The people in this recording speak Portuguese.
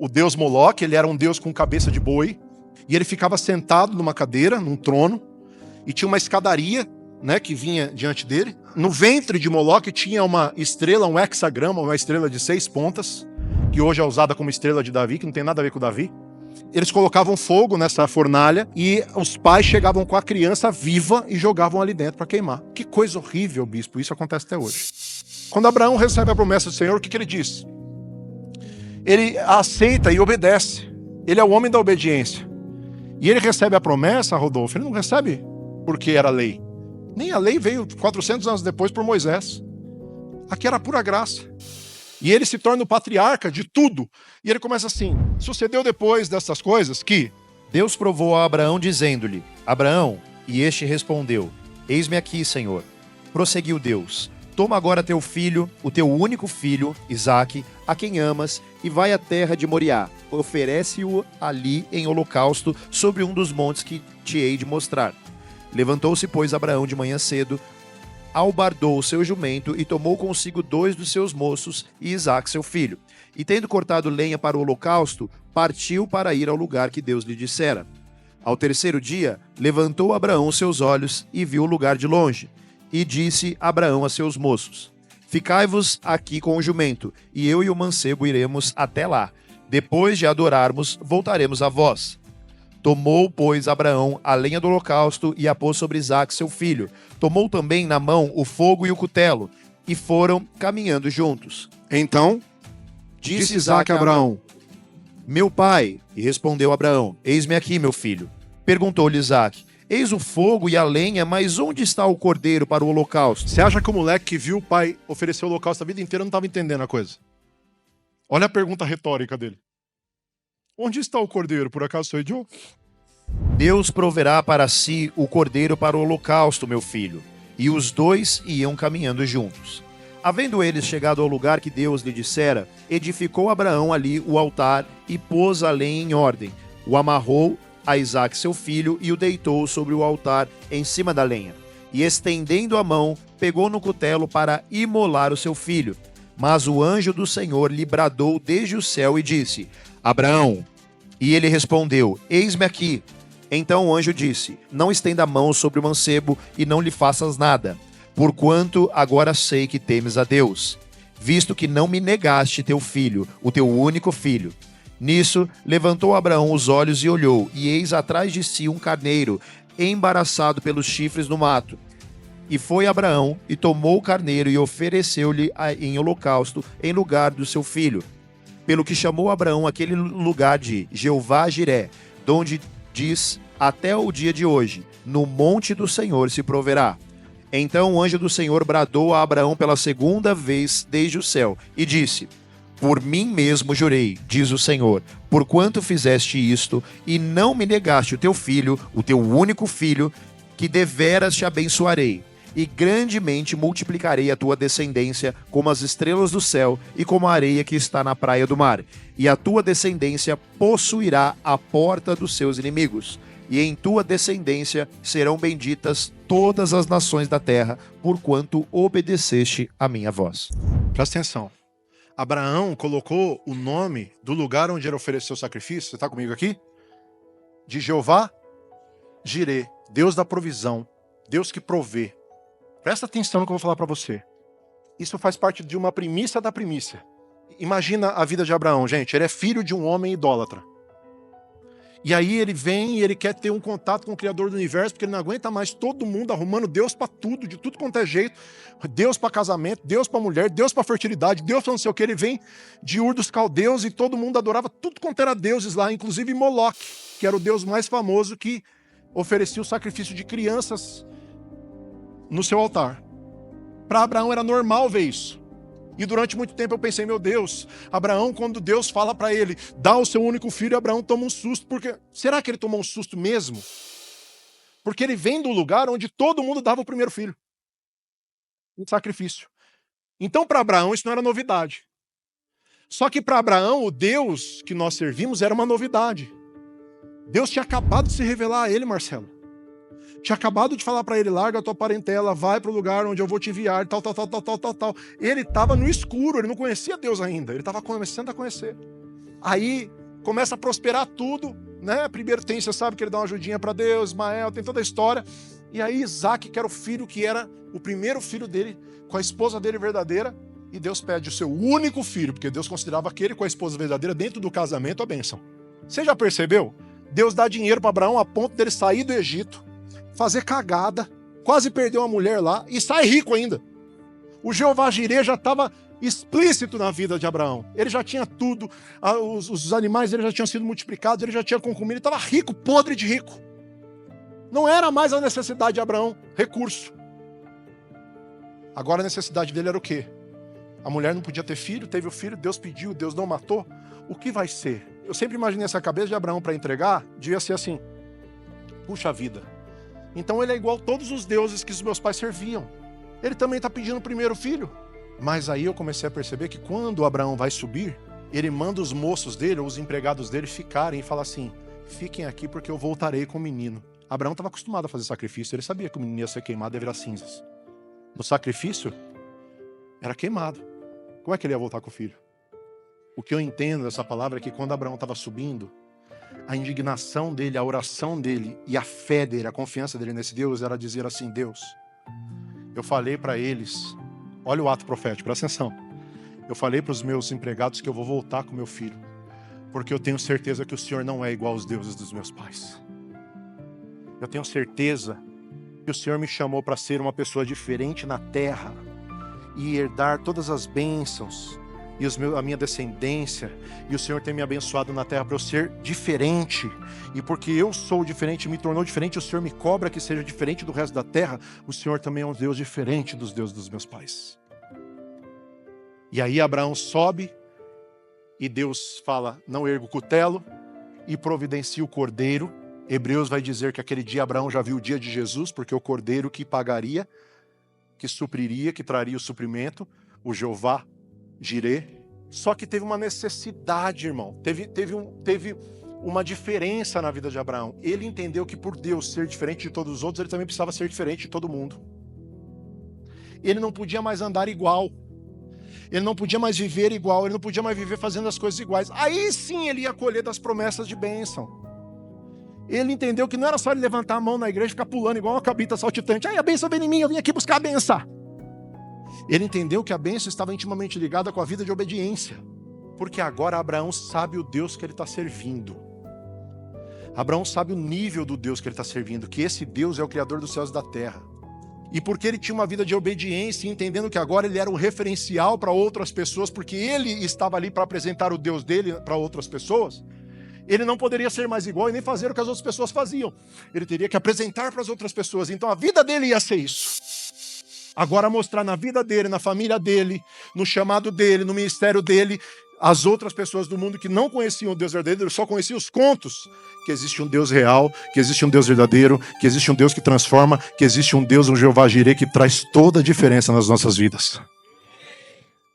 o deus Moloque. Ele era um deus com cabeça de boi. E ele ficava sentado numa cadeira, num trono. E tinha uma escadaria, né, que vinha diante dele. No ventre de Moloque tinha uma estrela, um hexagrama, uma estrela de 6 pontas, que hoje é usada como estrela de Davi, que não tem nada a ver com Davi. Eles colocavam fogo nessa fornalha e os pais chegavam com a criança viva e jogavam ali dentro para queimar. Que coisa horrível, bispo. Isso acontece até hoje. Quando Abraão recebe a promessa do Senhor, o que ele diz? Ele a aceita e obedece. Ele é o homem da obediência. E ele recebe a promessa, Rodolfo, ele não recebe porque era lei. Nem a lei veio 400 anos depois por Moisés. Aqui era pura graça. E ele se torna o patriarca de tudo. E ele começa assim: sucedeu depois dessas coisas que Deus provou a Abraão dizendo-lhe: Abraão, e este respondeu: Eis-me aqui, Senhor. Prosseguiu Deus: Toma agora teu filho, o teu único filho, Isaque, a quem amas, e vai à terra de Moriá. Oferece-o ali em holocausto sobre um dos montes que te hei de mostrar. Levantou-se, pois, Abraão de manhã cedo, albardou o seu jumento e tomou consigo 2 dos seus moços e Isaque seu filho. E tendo cortado lenha para o holocausto, partiu para ir ao lugar que Deus lhe dissera. Ao terceiro dia, levantou Abraão seus olhos e viu o lugar de longe. E disse Abraão a seus moços: Ficai-vos aqui com o jumento, e eu e o mancebo iremos até lá. Depois de adorarmos, voltaremos a vós. Tomou, pois, Abraão a lenha do holocausto e a pôs sobre Isaque seu filho. Tomou também na mão o fogo e o cutelo, e foram caminhando juntos. então disse Isaque a Abraão: Meu pai, e respondeu Abraão: Eis-me aqui, meu filho. Perguntou-lhe Isaque: Eis o fogo e a lenha, mas onde está o cordeiro para o holocausto? Você acha que o moleque que viu o pai oferecer o holocausto a vida inteira não estava entendendo a coisa? Olha a pergunta retórica dele. Onde está o cordeiro? Por acaso sou eu? Deus proverá para si o cordeiro para o holocausto, meu filho. E os 2 iam caminhando juntos. Havendo eles chegado ao lugar que Deus lhe dissera, edificou Abraão ali o altar e pôs a lenha em ordem. O amarrou a Isaque seu filho e o deitou sobre o altar em cima da lenha. E estendendo a mão, pegou no cutelo para imolar o seu filho. Mas o anjo do Senhor lhe bradou desde o céu e disse: Abraão. E ele respondeu: Eis-me aqui. Então o anjo disse: Não estenda a mão sobre o mancebo e não lhe faças nada, porquanto agora sei que temes a Deus, visto que não me negaste teu filho, o teu único filho. Nisso levantou Abraão os olhos e olhou, e eis atrás de si um carneiro, embaraçado pelos chifres no mato. E foi Abraão e tomou o carneiro e ofereceu-lhe em holocausto em lugar do seu filho. Pelo que chamou Abraão aquele lugar de Jeová-Jiré, donde diz até o dia de hoje: no monte do Senhor se proverá. Então o anjo do Senhor bradou a Abraão pela segunda vez desde o céu e disse: Por mim mesmo jurei, diz o Senhor, porquanto fizeste isto e não me negaste o teu filho, o teu único filho, que deveras te abençoarei. E grandemente multiplicarei a tua descendência como as estrelas do céu e como a areia que está na praia do mar. E a tua descendência possuirá a porta dos seus inimigos. E em tua descendência serão benditas todas as nações da terra, porquanto obedeceste a minha voz. Presta atenção. Abraão colocou o nome do lugar onde ele ofereceu o sacrifício, você está comigo aqui? De Jeová-Jirê, Deus da provisão, Deus que provê. Presta atenção no que eu vou falar para você. Isso faz parte de uma primícia da primícia. Imagina a vida de Abraão, gente. Ele é filho de um homem idólatra. E aí ele vem e ele quer ter um contato com o Criador do Universo, porque ele não aguenta mais todo mundo arrumando Deus para tudo, de tudo quanto é jeito. Deus para casamento, Deus para mulher, Deus para fertilidade, Deus para não sei o que. Ele vem de Ur dos Caldeus e todo mundo adorava tudo quanto era deuses lá, inclusive Moloque, que era o deus mais famoso que oferecia o sacrifício de crianças no seu altar. Para Abraão era normal ver isso. E durante muito tempo eu pensei, meu Deus, Abraão, quando Deus fala para ele, dá o seu único filho, Abraão toma um susto, porque será que ele tomou um susto mesmo? Porque ele vem do lugar onde todo mundo dava o primeiro filho. Um sacrifício. Então para Abraão isso não era novidade. Só que para Abraão, o Deus que nós servimos era uma novidade. Deus tinha acabado de se revelar a ele, Marcelo. Tinha acabado de falar para ele, larga a tua parentela, vai para o lugar onde eu vou te enviar, tal. Ele estava no escuro, ele não conhecia Deus ainda, ele estava começando a conhecer. Aí começa a prosperar tudo, né? Primeiro tem, você sabe que ele dá uma ajudinha para Deus, Ismael, tem toda a história. E aí Isaac, que era o filho que era o primeiro filho dele, com a esposa dele verdadeira, e Deus pede o seu único filho, porque Deus considerava aquele com a esposa verdadeira dentro do casamento a bênção. Você já percebeu? Deus dá dinheiro para Abraão a ponto dele sair do Egito, fazer cagada, quase perder uma mulher lá e sai rico ainda. O Jeová Jirê já estava explícito na vida de Abraão. Ele já tinha tudo, os animais dele já tinham sido multiplicados, ele já tinha concubina, ele estava rico, podre de rico. Não era mais a necessidade de Abraão, recurso. Agora a necessidade dele era o quê? A mulher não podia ter filho, teve o filho, Deus pediu, Deus não matou. O que vai ser? Eu sempre imaginei essa cabeça de Abraão para entregar, devia ser assim. Puxa vida. Então ele é igual a todos os deuses que os meus pais serviam. Ele também está pedindo o primeiro filho. Mas aí eu comecei a perceber que quando Abraão vai subir, ele manda os moços dele, ou os empregados dele, ficarem e fala assim, fiquem aqui porque eu voltarei com o menino. Abraão estava acostumado a fazer sacrifício, ele sabia que o menino ia ser queimado e virar cinzas. No sacrifício, era queimado. Como é que ele ia voltar com o filho? O que eu entendo dessa palavra é que quando Abraão estava subindo, a indignação dele, a oração dele e a fé dele, a confiança dele nesse Deus era dizer assim, Deus, eu falei para eles, olha o ato profético, presta atenção. Eu falei para os meus empregados que eu vou voltar com meu filho, porque eu tenho certeza que o Senhor não é igual aos deuses dos meus pais. Eu tenho certeza que o Senhor me chamou para ser uma pessoa diferente na terra e herdar todas as bênçãos e a minha descendência, e o Senhor tem me abençoado na terra para eu ser diferente, e porque eu sou diferente, me tornou diferente, o Senhor me cobra que seja diferente do resto da terra, o Senhor também é um Deus diferente dos deuses dos meus pais. E aí Abraão sobe, e Deus fala, não erga o cutelo, e providencia o cordeiro. Hebreus vai dizer que aquele dia Abraão já viu o dia de Jesus, porque o cordeiro que pagaria, que supriria, que traria o suprimento, o Jeová Jirê. Só que teve uma necessidade, irmão. Teve uma diferença na vida de Abraão. Ele entendeu que por Deus ser diferente de todos os outros, ele também precisava ser diferente de todo mundo. Ele não podia mais andar igual. Ele não podia mais viver igual. Ele não podia mais viver fazendo as coisas iguais. Aí sim ele ia colher das promessas de bênção. Ele entendeu que não era só ele levantar a mão na igreja e ficar pulando igual uma cabrita saltitante. Ai, a bênção vem em mim, eu vim aqui buscar a bênção. Ele entendeu que a bênção estava intimamente ligada com a vida de obediência. Porque agora Abraão sabe o Deus que ele está servindo. Abraão sabe o nível do Deus que ele está servindo, que esse Deus é o Criador dos céus e da terra. E porque ele tinha uma vida de obediência, entendendo que agora ele era um referencial para outras pessoas, porque ele estava ali para apresentar o Deus dele para outras pessoas, ele não poderia ser mais igual e nem fazer o que as outras pessoas faziam. Ele teria que apresentar para as outras pessoas. Então a vida dele ia ser isso. Agora mostrar na vida dele, na família dele, no chamado dele, no ministério dele, as outras pessoas do mundo que não conheciam o Deus verdadeiro, só conheciam os contos, que existe um Deus real, que existe um Deus verdadeiro, que existe um Deus que transforma, que existe um Deus, um Jeová Jirê, que traz toda a diferença nas nossas vidas.